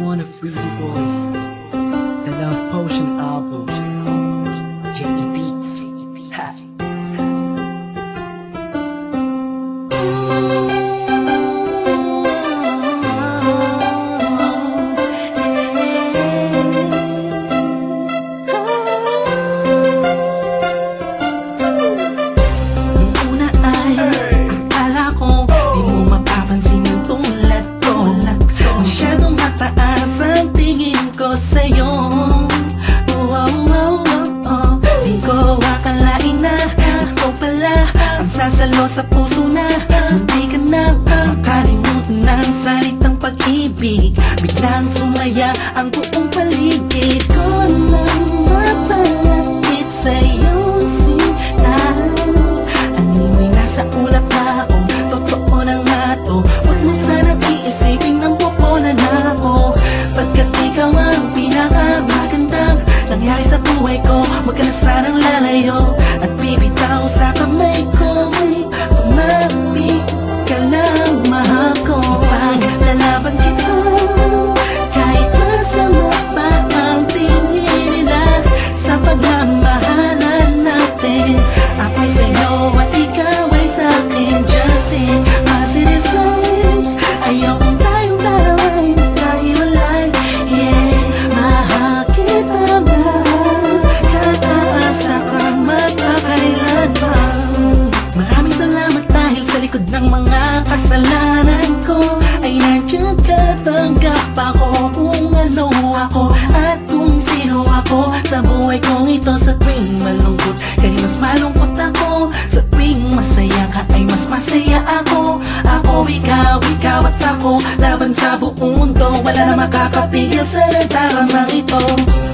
one of Freezy Boys, the Love Potion album, J.E. Beats. Ha. Nung una ay akala ko di mo mapapansin yung tulad ko. Masyadong mataas ang tingin ko sa'yo. Di ko akalain na ikaw pala ang sasalo sa puso na munti ka nang makalimutan ng salitang pag-ibig. Biglang sumaya ang buong paligid ko nang mapalapit sa'yo sinta. Animoy nasa ulap na ako, totoo na nga to. Huwag mo sanang iisipin ng pupunan ako, pagkat ikaw ang pinakamagandang nangyari sa buhay ko. Huwag ka na sanang lalayo at bibitaw sa kamay ko. Tumapit ka lang, mahal ko. Paglalaban kita kahit masama pa ang tingin nila sa pagmamahalan natin. Ako'y sa'yo at ikaw ay sa'kin. Just in positive vibes, ayokong tayong dalawa'y magkahiwalay. Yeah, mahal kita ba? Kataasa ka magkakailanman. Maraming salamat dahil sa likod ng mga kasalanan ko ay nandiyan ka, tanggap ako kung ano ako at kung sino ako sa buhay kong ito. Sa tuwing malungkot kay mas malungkot ako, sa tuwing masaya ka ay mas masaya ako. Ako, ikaw at ako, laban sa buong mundo. Wala na makakapigil sa nagdaramang ito.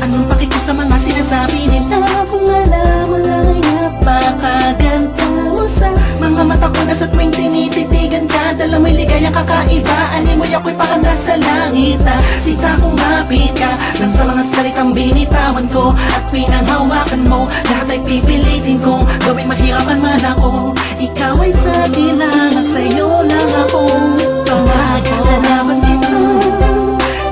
Anong paki ko sa mga sinasabi nila kung alam mo lang ay napakaganda mo sa mga mata ko na sa tuwing tinititigan ka. Dala mo'y ligayang kakaiba, animoy ako'y parang nasa langit na sita kung mapit ka lang sa mga salitang binitawan ko at pinanghawakan mo. Lahat ay pipilitin kong gawing mahirapan man ako. Ikaw ay sa akin lang at sa'yo lang ako. Pangalaban kita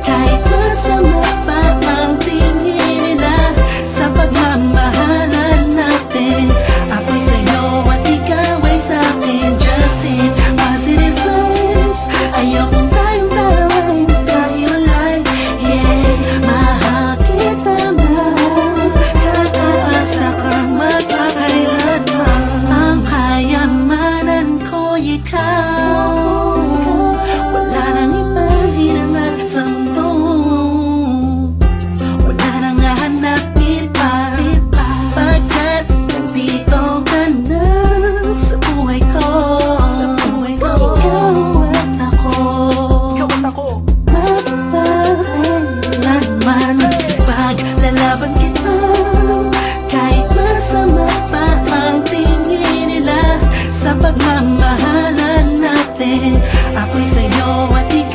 kahit masama pa ang tingin nila sa pagmamahalan natin. Ako'y sa'yo at ikaw ay sa'kin. Just in positive vibes, ayokong tayong dalawa'y magkahiwalay. Yeah, mahal kita ba? Kataasa ka magkakailanman. Ang kayamanan ko'y ikaw, wala nang ibang hinangat sa mundo. Wala nang hahanapin pa, pagkat nandito ka na sa buhay ko. Ikaw at ako, magpakailanman. Paglalaban kita kahit masama pa ang tingin nila sa pagmamahalan natin. Ako'y sa'yo at ikaw